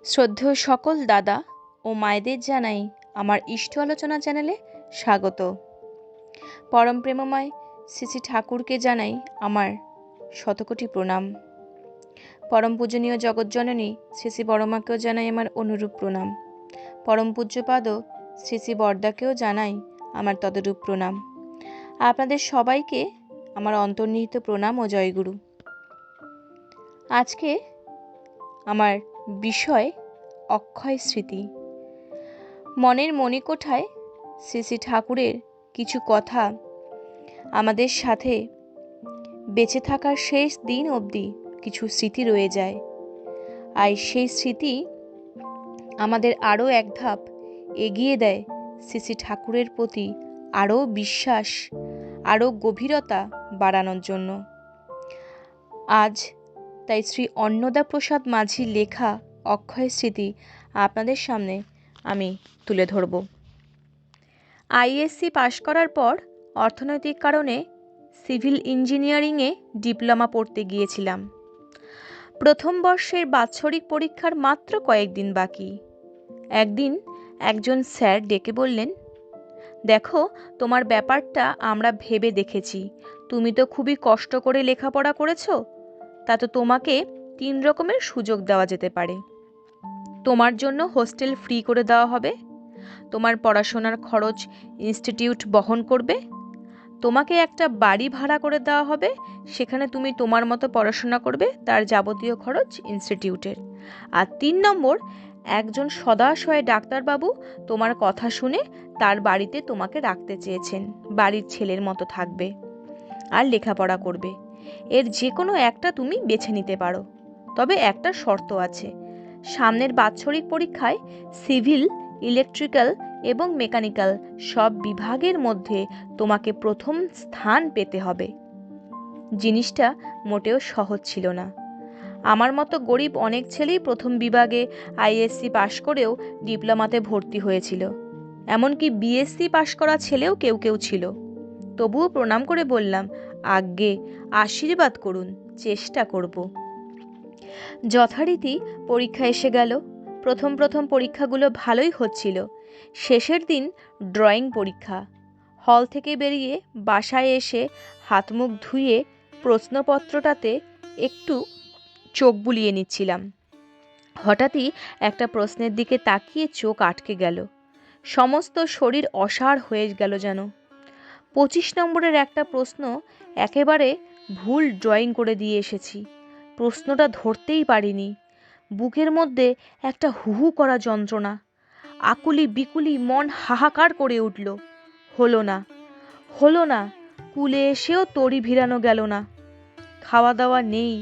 শ্রদ্ধেয় সকল দাদা ও মায়েদের জানাই আমার ইষ্ট আলোচনা চ্যানেলে স্বাগত। পরম প্রেমময় শ্রী শ্রী ঠাকুরকে জানাই আমার শতকোটি প্রণাম। পরম পূজনীয় জগৎজননী শ্রী শ্রী বড়মাকেও জানাই আমার অনুরূপ প্রণাম। পরম পূজ্যপাদ শ্রী শ্রী বরদাকেও জানাই আমার তদরূপ প্রণাম। আপনাদের সবাইকে আমার অন্তর্নিহিত প্রণাম ও জয়গুরু। আজকে আমার বিষয় অক্ষয় স্মৃতি। মনের মণিকোঠায় শ্রী শ্রী ঠাকুরের কিছু কথা আমাদের সাথে বেঁচে থাকার শেষ দিন অবধি কিছু স্মৃতি রয়ে যায়। আর সেই স্মৃতি আমাদের আরও এক ধাপ এগিয়ে দেয় শ্রী শ্রী ঠাকুরের প্রতি আরও বিশ্বাস, আরও গভীরতা বাড়ানোর জন্য। আজ তাই শ্রী অন্নদা প্রসাদ মাঝির লেখা অক্ষয় স্মৃতি আপনাদের সামনে আমি তুলে ধরব। আইএসসি পাশ করার পর অর্থনৈতিক কারণে সিভিল ইঞ্জিনিয়ারিংয়ে ডিপ্লোমা পড়তে গিয়েছিলাম। প্রথম বর্ষের বাৎসরিক পরীক্ষার মাত্র কয়েকদিন বাকি। একদিন একজন স্যার ডেকে বললেন, দেখো, তোমার ব্যাপারটা আমরা ভেবে দেখেছি। তুমি তো খুবই কষ্ট করে লেখাপড়া করেছো, তা তো তোমাকে 3 রকমের সুযোগ দেওয়া যেতে পারে। তোমার জন্য হোস্টেল ফ্রি করে দেওয়া হবে, তোমার পড়াশোনার খরচ ইনস্টিটিউট বহন করবে, তোমাকে একটা বাড়ি ভাড়া করে দেওয়া হবে, সেখানে তুমি তোমার মতো পড়াশোনা করবে, তার যাবতীয় খরচ ইনস্টিটিউটের। আর 3 নম্বর, একজন সদাশয় ডাক্তারবাবু তোমার কথা শুনে তার বাড়িতে তোমাকে রাখতে চেয়েছেন, বাড়ির ছেলের মতো থাকবে আর লেখাপড়া করবে। এর যে কোনো একটা তুমি বেছে নিতে পারো, তবে একটা শর্ত আছে। সামনের বাৎসরিক পরীক্ষায় সিভিল, ইলেকট্রিক্যাল এবং মেকানিক্যাল সব বিভাগের মধ্যে তোমাকে প্রথম স্থান পেতে হবে। জিনিসটা মোটেও সহজ ছিল না। আমার মতো গরিব অনেক ছেলেই প্রথম বিভাগে আইএসসি পাশ করেও ডিপ্লোমাতে ভর্তি হয়েছিল। এমনকি বিএসসি পাশ করা ছেলেও কেউ কেউ ছিল। তবুও প্রণাম করে বললাম, আজ্ঞে, আশীর্বাদ করুন, চেষ্টা করব। যথারীতি পরীক্ষা এসে গেল। প্রথম পরীক্ষাগুলো ভালোই হচ্ছিল। শেষের দিন ড্রয়িং পরীক্ষা। হল থেকে বেরিয়ে বাসায় এসে হাত মুখ ধুয়ে প্রশ্নপত্রটাতে একটু চোখ বুলিয়ে নিচ্ছিলাম। হঠাৎই একটা প্রশ্নের দিকে তাকিয়ে চোখ আটকে গেল। সমস্ত শরীর অসাড় হয়ে গেল যেন। 25 নম্বরের একটা প্রশ্ন একেবারে ভুল ড্রয়িং করে দিয়ে এসেছি। প্রশ্নটা ধরতেই পারিনি। বুকের মধ্যে একটা হুহু করা যন্ত্রণা। আকুলি বিকুলি মন হাহাকার করে উঠল। হলো না। কুলে এসেও তড়ি ভিড়ানো গেল না। খাওয়া দাওয়া নেই,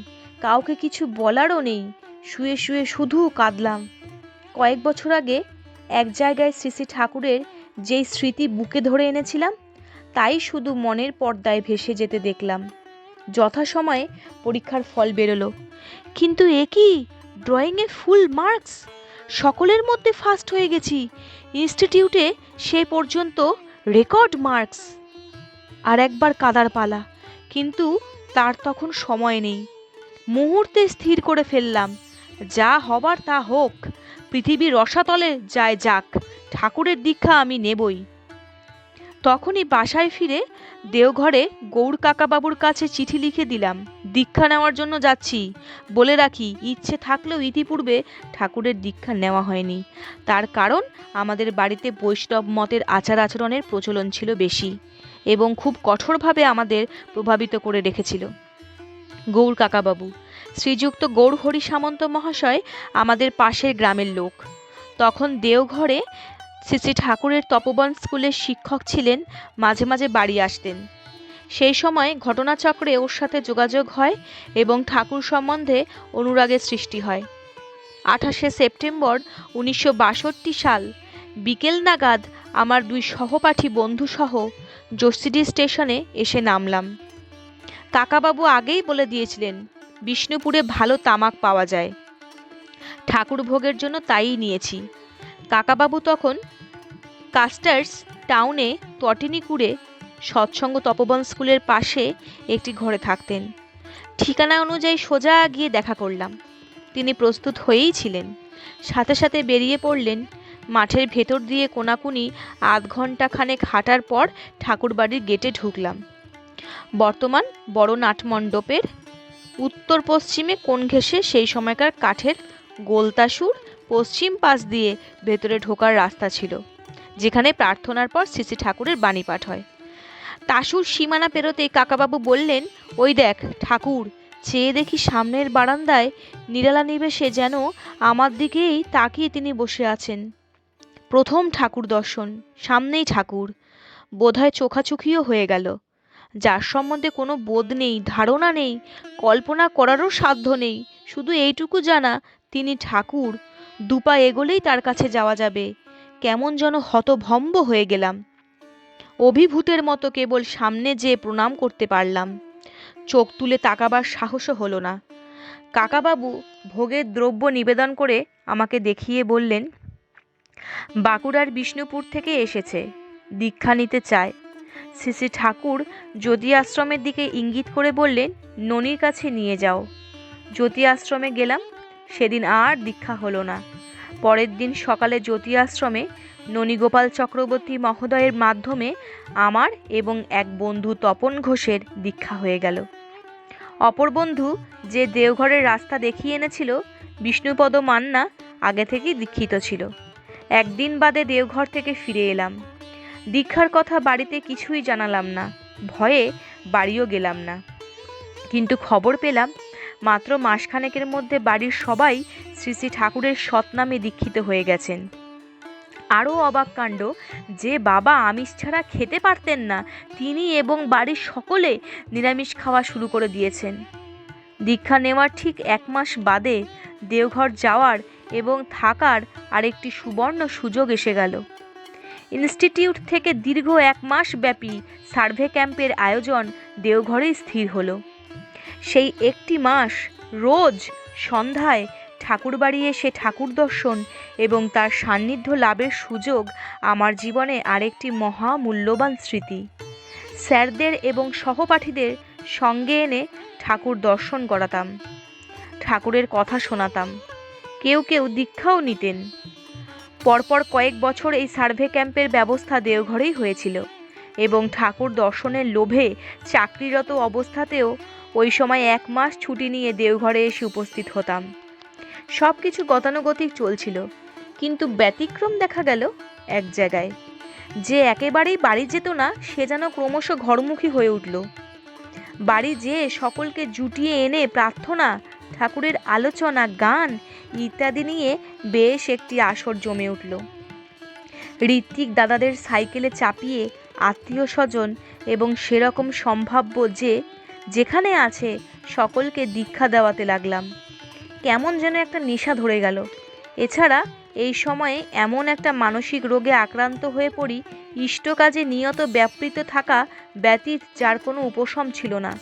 কাউকে কিছু বলারও নেই। শুয়ে শুয়ে শুধু কাঁদলাম। কয়েক বছর আগে এক জায়গায় শ্রী শ্রী ঠাকুরের যেই স্মৃতি বুকে ধরে এনেছিলাম, তাই শুধু মনের পর্দায় ভেসে যেতে দেখলাম। যথাসময়ে পরীক্ষার ফল বেরোলো। কিন্তু এ কি, ড্রয়িংয়ে ফুল মার্কস! সকলের মধ্যে ফার্স্ট হয়ে গেছি। ইনস্টিটিউটে সে পর্যন্ত রেকর্ড মার্কস। আর একবার কাদার পালা, কিন্তু তার তখন সময় নেই। মুহূর্তে স্থির করে ফেললাম, যা হবার তা হোক, পৃথিবীর রসাতলে যায় যাক, ঠাকুরের দীক্ষা আমি নেবই। তখনই বাসায় ফিরে দেওঘরে গৌর কাকাবাবুর কাছে চিঠি লিখে দিলাম, দীক্ষা নেওয়ার জন্য যাচ্ছি। বলে রাখি, ইচ্ছে থাকলেও ইতিপূর্বে ঠাকুরের দীক্ষা নেওয়া হয়নি। তার কারণ, আমাদের বাড়িতে বৈষ্ণব মতের আচার আচরণের প্রচলন ছিল বেশি এবং খুব কঠোরভাবে আমাদের প্রভাবিত করে রেখেছিল। গৌর কাকাবাবু, শ্রীযুক্ত গৌরহরি সামন্ত মহাশয় আমাদের পাশের গ্রামের লোক। তখন দেওঘরে শ্রী শ্রী ঠাকুরের তপোবন স্কুলের শিক্ষক ছিলেন, মাঝে মাঝে বাড়ি আসতেন। সেই সময় ঘটনাচক্রে ওর সাথে যোগাযোগ হয় এবং ঠাকুর সম্বন্ধে অনুরাগের সৃষ্টি হয়। 28শে সেপ্টেম্বর 1962 সাল বিকেল নাগাদ আমার 2 সহপাঠী বন্ধুসহ যোশীডি স্টেশনে এসে নামলাম। কাকাবাবু আগেই বলে দিয়েছিলেন বিষ্ণুপুরে ভালো তামাক পাওয়া যায়, ঠাকুর ভোগের জন্য তাই নিয়েছি। কাকাবাবু তখন কাস্টার্স টাউনে তটিনীকুড়ে সৎসঙ্গ তপোবন স্কুলের পাশে একটি ঘরে থাকতেন। ঠিকানা অনুযায়ী সোজা গিয়ে দেখা করলাম। তিনি প্রস্তুত হয়েই ছিলেন। সাথে সাথে বেরিয়ে পড়লেন। মাঠের ভেতর দিয়ে কোনাকুনি আধ ঘন্টা খানেক হাঁটার পর ঠাকুরবাড়ির গেটে ঢুকলাম। বর্তমান বড় নাটমণ্ডপের উত্তর পশ্চিমে কোণ ঘেঁষে সেই সময়কার কাঠের গোলতাসুর পশ্চিম পাশ দিয়ে ভেতরে ঢোকার রাস্তা ছিল, যেখানে প্রার্থনার পর শ্রী শ্রী ঠাকুরের বাণী পাঠ হয়। তাসুর সীমানা পেরোতেই কাকাবাবু বললেন, ওই দেখ ঠাকুর। চেয়ে দেখি সামনের বারান্দায় নিরালা নিবেশে যেন আমার দিকেই তাকিয়ে তিনি বসে আছেন। প্রথম ঠাকুর দর্শন, সামনেই ঠাকুর। বোধহয় চোখাচোখিও হয়ে গেল। যার সম্বন্ধে কোনো বোধ নেই, ধারণা নেই, কল্পনা করারও সাধ্য নেই, শুধু এইটুকু জানা তিনি ঠাকুর। দুপা এগোলেই তার কাছে যাওয়া যাবে। কেমন যেন হতভম্ব হয়ে গেলাম। অভিভূতের মতো কেবল সামনে যেয়ে প্রণাম করতে পারলাম। চোখ তুলে তাকাবার সাহসও হলো না। কাকাবাবু ভোগের দ্রব্য নিবেদন করে আমাকে দেখিয়ে বললেন, বাঁকুড়ার বিষ্ণুপুর থেকে এসেছে, দীক্ষা নিতে চায়। শ্রী শ্রী ঠাকুর জ্যোতি আশ্রমের দিকে ইঙ্গিত করে বললেন, ননির কাছে নিয়ে যাও। জ্যোতি আশ্রমে গেলাম। সেদিন আর দীক্ষা হলো না। পরের দিন সকালে জ্যোতি আশ্রমে ননীগোপাল চক্রবর্তী মহোদয়ের মাধ্যমে আমার এবং এক বন্ধু তপন ঘোষের দীক্ষা হয়ে গেল। অপর বন্ধু যে দেওঘরের রাস্তা দেখিয়ে এনেছিল, বিষ্ণুপদ মান্না, আগে থেকেই দীক্ষিত ছিল। একদিন বাদে দেওঘর থেকে ফিরে এলাম। দীক্ষার কথা বাড়িতে কিছুই জানালাম না, ভয়ে বাড়িও গেলাম না। কিন্তু খবর পেলাম মাত্র মাসখানেকের মধ্যে বাড়ির সবাই শ্রী শ্রী ঠাকুরের সৎনামে দীক্ষিত হয়ে গেছেন। আরও অবাক কাণ্ড, যে বাবা আমিষ ছাড়া খেতে পারতেন না, তিনি এবং বাড়ির সকলে নিরামিষ খাওয়া শুরু করে দিয়েছেন। দীক্ষা নেওয়ার ঠিক 1 মাস বাদে দেওঘর যাওয়ার এবং থাকার আরেকটি সুবর্ণ সুযোগ এসে গেল। ইনস্টিটিউট থেকে দীর্ঘ 1 মাস ব্যাপী সার্ভে ক্যাম্পের আয়োজন দেওঘরেই স্থির হলো। সেই একটি মাস রোজ সন্ধ্যায় ঠাকুরবাড়ি এসে ঠাকুর দর্শন এবং তার সান্নিধ্য লাভের সুযোগ আমার জীবনে আরেকটি মহামূল্যবান স্মৃতি। স্যারদের এবং সহপাঠীদের সঙ্গে এনে ঠাকুর দর্শন করাতাম, ঠাকুরের কথা শোনাতাম। কেউ কেউ দীক্ষাও নিতেন। পরপর কয়েক বছর এই সার্ভে ক্যাম্পের ব্যবস্থা দেওঘরেই হয়েছিল এবং ঠাকুর দর্শনের লোভে চাকরিরত অবস্থাতেও ওই সময় 1 মাস ছুটি নিয়ে দেওঘরে এসে উপস্থিত হতাম। সব কিছু গতানুগতিক চলছিল, কিন্তু ব্যতিক্রম দেখা গেল এক জায়গায়। যে একেবারেই বাড়ি যেত না, সে যেন ক্রমশ ঘরমুখী হয়ে উঠল। বাড়ি যেয়ে সকলকে জুটিয়ে এনে প্রার্থনা, ঠাকুরের আলোচনা, গান ইত্যাদি নিয়ে বেশ একটি আসর জমে উঠল। ঋত্বিক দাদাদের সাইকেলে চাপিয়ে আত্মীয় স্বজন এবং সেরকম সম্ভাব্য যে যেখানে আছে সকলকে দীক্ষা দেওয়াতে লাগলাম। কেমন যেন একটা নেশা ধরে গেল। এছাড়া এই সময়ে এমন একটা মানসিক রোগে আক্রান্ত হয়ে পড়ি, ইষ্ট কাজে নিয়ত ব্যাপৃত থাকা ব্যতীত যার কোনো উপশম ছিল না।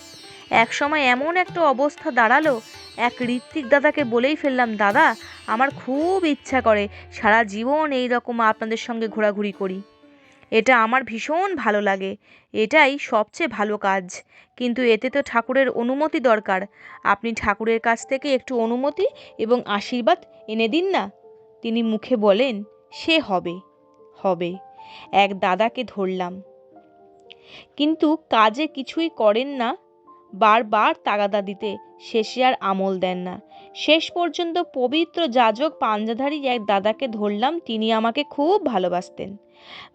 এক সময় এমন একটা অবস্থা দাঁড়ালো, এক ঋত্বিক দাদাকে বলেই ফেললাম, দাদা আমার খুব ইচ্ছা করে সারা জীবন এই রকম আপনাদের সঙ্গে ঘোরাঘুরি করি। এটা আমার ভীষণ ভালো লাগে, এটাই সবচেয়ে ভালো কাজ, কিন্তু এতে তো ঠাকুরের অনুমতি দরকার। আপনি ঠাকুরের কাছ থেকে একটু অনুমতি এবং আশীর্বাদ এনে দিন না। তিনি মুখে বলেন, সে হবে হবে। এক দাদাকে ধরলাম, কিন্তু কাজে কিছুই করেন না, বারবার তাগাদা দিতে শেষে আর আমল দেন না। শেষ পর্যন্ত পবিত্র যাজক পাঞ্জাধারী এক দাদাকে ধরলাম, তিনি আমাকে খুব ভালোবাসতেন।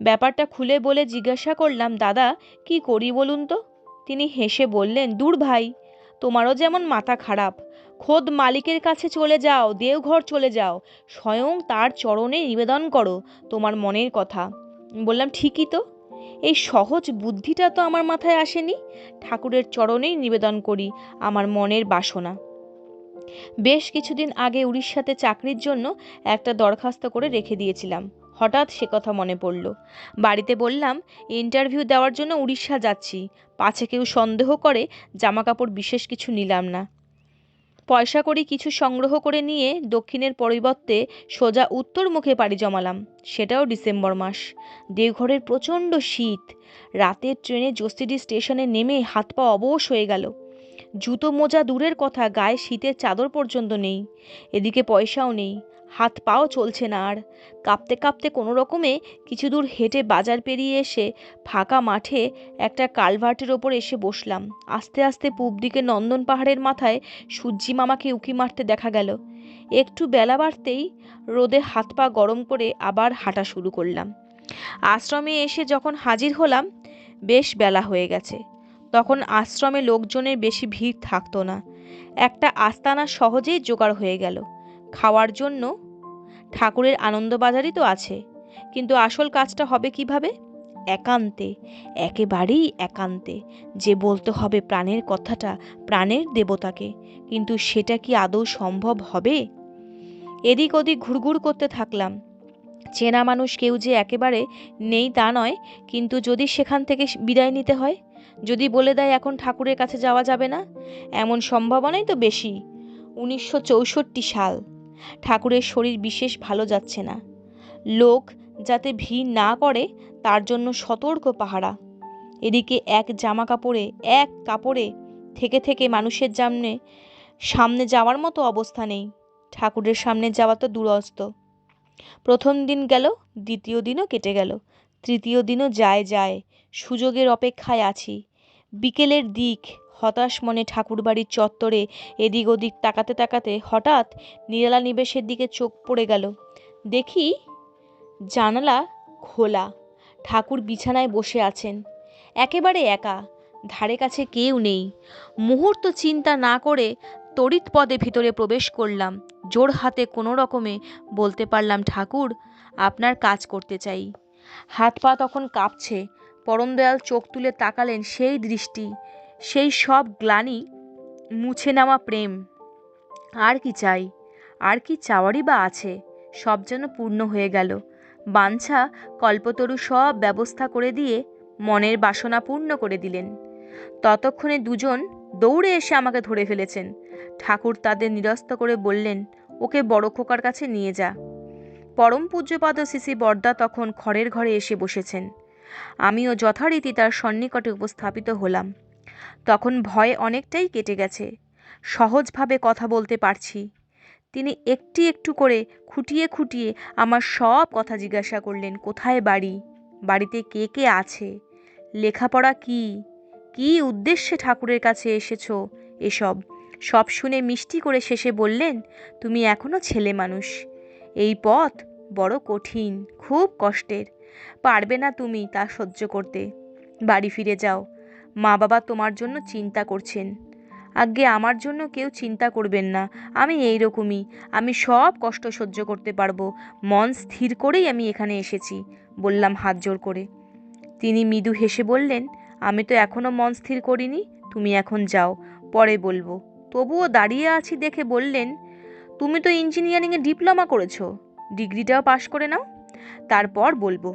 ব্যাপারটা খুলে বলে জিজ্ঞাসা করলাম, দাদা কি করি বলুন তো? তিনি হেসে বললেন, দূর ভাই, তোমারও যেমন মাথা খারাপ, খোদ মালিকের কাছে চলে যাও, দেওঘর চলে যাও, স্বয়ং তার চরণে নিবেদন করো তোমার মনের কথা। বললাম, ঠিকই তো, এই সহজ বুদ্ধিটা তো আমার মাথায় আসেনি। ঠাকুরের চরণেই নিবেদন করি আমার মনের বাসনা। বেশ কিছুদিন আগে উড়িষ্যাতে চাকরির জন্য একটা দরখাস্ত করে রেখে দিয়েছিলাম। হঠাৎ সে কথা মনে পড়ল। বাড়িতে বললাম, ইন্টারভিউ দেওয়ার জন্য উড়িষ্যা যাচ্ছি, পাছে কেউ সন্দেহ করে জামাকাপড় বিশেষ কিছু নিলাম না। পয়সা করি কিছু সংগ্রহ করে নিয়ে দক্ষিণের পরিবর্তে সোজা উত্তর মুখে পাড়ি জমালাম। সেটাও ডিসেম্বর মাস। দেওঘরের প্রচণ্ড শীত। রাতের ট্রেনে জোসিডি স্টেশনে নেমে হাত পা অবশ হয়ে গেল। জুতো মোজা দূরের কথা, গায়ে শীতের চাদর পর্যন্ত নেই। এদিকে পয়সাও নেই। হাত পাও চলছে না আর। কাঁপতে কাঁপতে কোনো রকমে কিছু দূর হেঁটে বাজার পেরিয়ে এসে ফাঁকা মাঠে একটা কালভার্টের ওপর এসে বসলাম। আস্তে আস্তে পূব দিকে নন্দন পাহাড়ের মাথায় সূর্যি মামাকে উঁকি মারতে দেখা গেল। একটু বেলা বাড়তেই রোদে হাত পা গরম করে আবার হাঁটা শুরু করলাম। আশ্রমে এসে যখন হাজির হলাম বেশ বেলা হয়ে গেছে। তখন আশ্রমে লোকজনের বেশি ভিড় থাকতো না। একটা আস্তানা সহজেই জোগাড় হয়ে গেল। খাওয়ার জন্য ঠাকুরের আনন্দবাজারই তো আছে, কিন্তু আসল কাজটা হবে কিভাবে? একান্তে, একেবারেই একান্তে, যে বলতে হবে প্রাণের কথাটা প্রাণের দেবতাকে। কিন্তু সেটা কি আদৌ সম্ভব হবে? এদিক ওদিক ঘুরঘুর করতে থাকলাম। চেনা মানুষ কেউ যে একেবারে নেই তা নয়, কিন্তু যদি সেখান থেকে বিদায় নিতে হয়, যদি বলে দেয় এখন ঠাকুরের কাছে যাওয়া যাবে না, এমন সম্ভাবনাই তো বেশি। 1964 সাল। ঠাকুরের শরীর বিশেষ ভালো যাচ্ছে না। লোক যাতে ভিড় না করে তার জন্য সতর্ক পাহারা। এদিকে এক কাপড়ে থেকে থেকে মানুষের সামনে যাওয়ার মতো অবস্থা নেই। ঠাকুরের সামনে যাওয়া তো দূরস্ত। প্রথম দিন গেল, দ্বিতীয় দিনও কেটে গেল, তৃতীয় দিনও যায়। সুযোগের অপেক্ষায় আছি। বিকেলের দিক, হতাশ মনে ঠাকুরবাড়ির চত্বরে এদিক ওদিক তাকাতে তাকাতে হঠাৎ নিরালা নিবেশের দিকে চোখ পড়ে গেল। দেখি জানালা খোলা। ঠাকুর বিছানায় বসে আছেন, একেবারে একা, ধারে কাছে কেউ নেই। মুহূর্ত চিন্তা না করে তড়িৎ পদে ভিতরে প্রবেশ করলাম। জোর হাতে কোনো রকমে বলতে পারলাম, ঠাকুর, আপনার কাজ করতে চাই। হাত পা তখন কাঁপছে। পরমদয়াল চোখ তুলে তাকালেন, সেই দৃষ্টি, সেই সব গ্লানি মুছে নেওয়া প্রেম। আর কি চাই? আর কি চাওয়ারই বা আছে? সব যেন পূর্ণ হয়ে গেল। বাঞ্ছা কল্পতরু সব ব্যবস্থা করে দিয়ে মনের বাসনা পূর্ণ করে দিলেন। ততক্ষণে দুজন দৌড়ে এসে আমাকে ধরে ফেলেছেন। ঠাকুর তাদের নিরস্ত করে বললেন, ওকে বড় খোকার কাছে নিয়ে যা। পরম পূজ্যপাদ শ্রী বরদা তখন খড়ের ঘরে এসে বসেছেন। আমিও যথারীতি তার সন্নিকটে উপস্থাপিত হলাম। তখন ভয় অনেকটাই কেটে গেছে। সহজভাবে কথা বলতে পারছি। তিনি একটি একটু করে খুঁটিয়ে খুঁটিয়ে আমার সব কথা জিজ্ঞাসা করলেন। কোথায় বাড়ি? বাড়িতে কে কে আছে? লেখাপড়া কি? কি উদ্দেশ্যে ঠাকুরের কাছে এসেছো? এসব সব শুনে মিষ্টি করে শেষে বললেন, তুমি এখনো ছেলে মানুষ। এই পথ বড় কঠিন, খুব কষ্টের। পারবে না তুমি তা সহ্য করতে। বাড়ি ফিরে যাও। মা বাবা তোমার জন্য চিন্তা করছেন। আজ্ঞে, আমার জন্য কেউ চিন্তা করবেন না। আমি এইরকমই। আমি সব কষ্ট সহ্য করতে পারবো। মন স্থির করেই আমি এখানে এসেছি, বললাম হাত জোর করে। তিনি মৃদু হেসে বললেন, আমি তো এখনো মন স্থির করিনি। তুমি এখন যাও, পরে বলবো। তবুও দাঁড়িয়ে আছি দেখে বললেন, তুমি তো ইঞ্জিনিয়ারিংয়ে ডিপ্লোমা করেছো, ডিগ্রিটাও পাশ করে নাও, তারপর বলবো।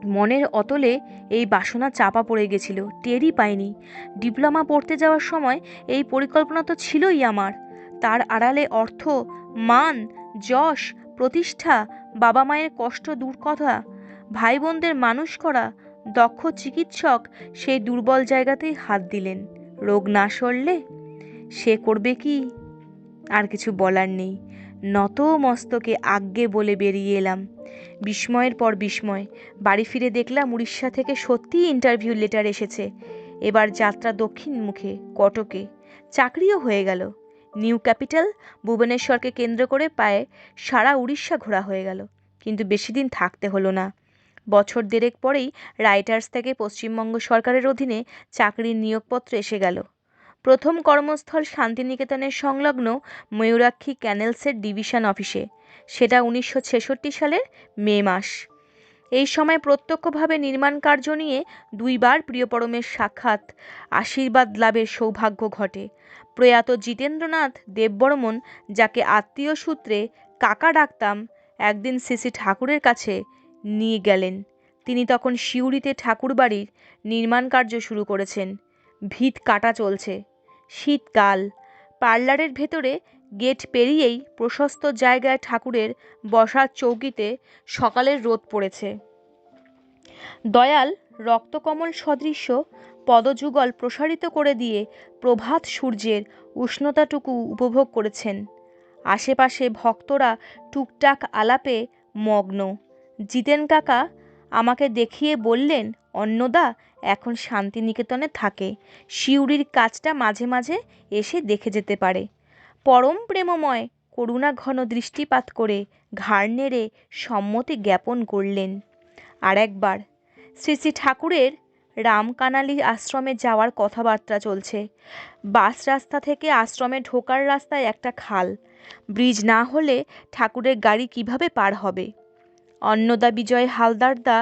মনের অতলে এই বাসনা চাপা পড়ে গেছিল, টেরই পাইনি। ডিপ্লোমা পড়তে যাওয়ার সময় এই পরিকল্পনা তো ছিলই আমার। তার আড়ালে অর্থ, মান, যশ, প্রতিষ্ঠা, বাবা মায়ের কষ্ট দূর কথা, ভাই বোনদের মানুষ করা। দক্ষ চিকিৎসক সেই দুর্বল জায়গাতেই হাত দিলেন। রোগ না সরলে সে করবে কি? আর কিছু বলার নেই। নত মস্তকে আজ্ঞে বলে বেরিয়ে এলাম। বিস্ময়ের পর বিস্ময়। বাড়ি ফিরে দেখলাম উড়িষ্যা থেকে সত্যিই ইন্টারভিউ লেটার এসেছে। এবার যাত্রা দক্ষিণ মুখে, কটকে। চাকরিও হয়ে গেল। নিউ ক্যাপিটাল ভুবনেশ্বরকে কেন্দ্র করে প্রায় সারা উড়িষ্যা ঘোরা হয়ে গেল। কিন্তু বেশি দিন থাকতে হলো না। বছর দেড়েক পরেই রাইটার্স থেকে পশ্চিমবঙ্গ সরকারের অধীনে চাকরির নিয়োগপত্র এসে গেল। প্রথম কর্মস্থল শান্তিনিকেতনের সংলগ্ন ময়ূরাক্ষী ক্যানেলসের ডিভিশন অফিসে। সেটা 1966 সালের মে মাস। এই সময় প্রত্যক্ষভাবে নির্মাণ কার্য নিয়ে দুইবার প্রিয়পরমের সাক্ষাৎ, আশীর্বাদ লাভের সৌভাগ্য ঘটে। প্রয়াত জিতেন্দ্রনাথ দেববর্মন, যাকে আত্মীয় সূত্রে কাকা ডাকতাম, একদিন শ্রী ঠাকুরের কাছে নিয়ে গেলেন। তিনি তখন সিউড়িতে ঠাকুরবাড়ির নির্মাণ কার্য শুরু করেছেন। ভিত কাটা চলছে। শীতকাল। পার্লারের ভেতরে গেট পেরিয়েই প্রশস্ত জায়গায় ঠাকুরের বসার চৌকিতে সকালের রোদ পড়েছে। দয়াল রক্তকমল সদৃশ্য পদযুগল প্রসারিত করে দিয়ে প্রভাত সূর্যের উষ্ণতাটুকু উপভোগ করেছেন। আশেপাশে ভক্তরা টুকটাক আলাপে মগ্ন। জিতেন কাকা আমাকে দেখিয়ে বললেন, অন্নদা এখন শান্তিনিকেতনে থাকে, সিউড়ির কাজটা মাঝে মাঝে এসে দেখে যেতে পারে। পরম প্রেমময় করুণা ঘন দৃষ্টিপাত করে ঘাড় নেড়ে সম্মতি জ্ঞাপন করলেন। আর একবার শ্রী শ্রী ঠাকুরের রামকানালি আশ্রমে যাওয়ার কথাবার্তা চলছে। বাস রাস্তা থেকে আশ্রমে ঢোকার রাস্তায় একটা খাল, ব্রিজ না হলে ঠাকুরের গাড়ি কিভাবে পার হবে। অন্নদা বিজয় হালদারদা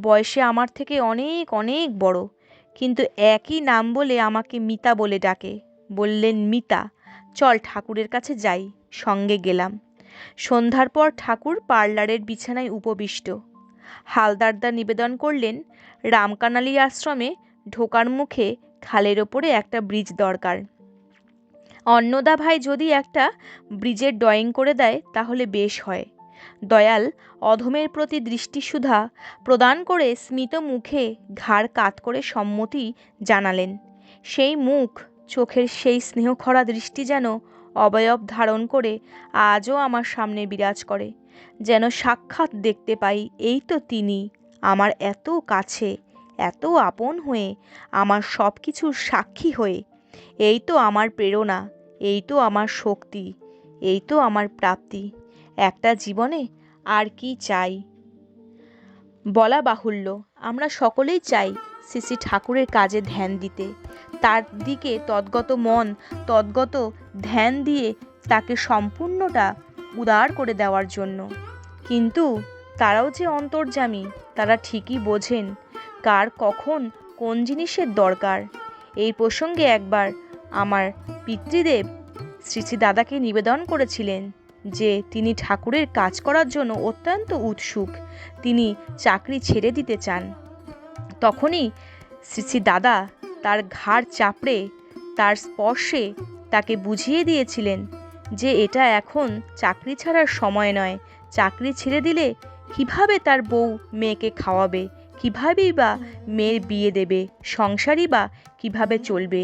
বয়সে আমার থেকে অনেক অনেক বড়, কিন্তু একই নাম বলে আমাকে মিতা বলে ডাকে। বললেন, মিতা চল ঠাকুরের কাছে যাই। সঙ্গে গেলাম। সন্ধ্যার পর ঠাকুর পার্লারের বিছানায় উপবিষ্ট। হালদারদা নিবেদন করলেন, রামকানালি আশ্রমে ঢোকার মুখে খালের ওপরে একটা ব্রিজ দরকার। অন্নদা ভাই যদি একটা ব্রিজের ড্রয়িং করে দেয় তাহলে বেশ হয়। দয়াল অধমের প্রতি দৃষ্টিসুধা প্রদান করে স্মিত মুখে ঘাড় কাত করে সম্মতি জানালেন। সেই মুখ, চোখের সেই স্নেহখরা দৃষ্টি যেন অবয়ব ধারণ করে আজও আমার সামনে বিরাজ করে। যেন সাক্ষাৎ দেখতে পাই, এই তো তিনি, আমার এত কাছে, এত আপন হয়ে, আমার সব কিছুর সাক্ষী হয়ে। এই তো আমার প্রেরণা, এই তো আমার শক্তি, এই তো আমার প্রাপ্তি। একটা জীবনে আর কি চাই? বলা বাহুল্য, আমরা সকলেই চাই শ্রী শ্রী ঠাকুরের কাজে ধ্যান দিতে, তার দিকে তদ্গত মন, তদ্গত ধ্যান দিয়ে তাকে সম্পূর্ণটা উদার করে দেওয়ার জন্য। কিন্তু তারাও যে অন্তর্যামী, তারা ঠিকই বোঝেন কার কখন কোন জিনিসের দরকার। এই প্রসঙ্গে একবার আমার পিতৃদেব শ্রী শ্রী দাদাকে নিবেদন করেছিলেন যে তিনি ঠাকুরের কাজ করার জন্য অত্যন্ত উৎসুক, তিনি চাকরি ছেড়ে দিতে চান। তখনই শ্রী শ্রী দাদা তার ঘাড় চাপড়ে তার স্পর্শে তাকে বুঝিয়ে দিয়েছিলেন যে এটা এখন চাকরি ছাড়ার সময় নয়। চাকরি ছেড়ে দিলে কিভাবে তার বউ মেয়েকে খাওয়াবে, কিভাবেই বা মেয়ের বিয়ে দেবে, সংসারই বা কিভাবে চলবে।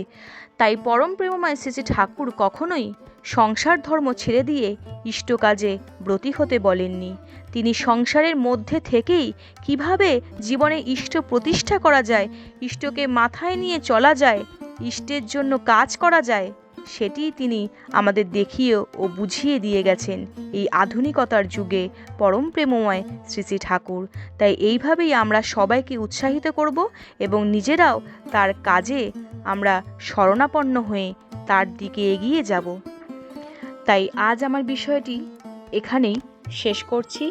তাই পরম প্রেমময় শ্রী শ্রী ঠাকুর কখনোই সংসার ধর্ম ছেড়ে দিয়ে ইষ্ট কাজে ব্রতী হতে বলেননি। তিনি সংসারের মধ্যে থেকেই কিভাবে জীবনে ইষ্ট প্রতিষ্ঠা করা যায়, ইষ্টকে মাথায় নিয়ে চলা যায়, ইষ্টের জন্য কাজ করা যায়, সেটিই তিনি আমাদের দেখিয়ে ও বুঝিয়ে দিয়ে গেছেন এই আধুনিকতার যুগে পরম প্রেমময় শ্রী শ্রী ঠাকুর। তাই এইভাবেই আমরা সবাইকে উৎসাহিত করব এবং নিজেরাও তার কাজে আমরা শরণাপন্ন হয়ে তার দিকে এগিয়ে যাব। তাই আজ আমার বিষয়টি এখানেই শেষ করছি।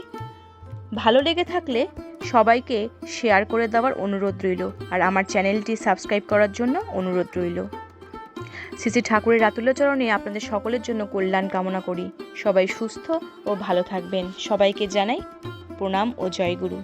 ভালো লেগে থাকলে সবাইকে শেয়ার করে দেওয়ার অনুরোধ রইল, আর আমার চ্যানেলটি সাবস্ক্রাইব করার জন্য অনুরোধ রইল। শ্রী শ্রী ঠাকুরের রাতুল্য চরণে আপনাদের সকলের জন্য কল্যাণ কামনা করি। সবাই সুস্থ ও ভালো থাকবেন। সবাইকে জানাই প্রণাম ও জয় গুরু।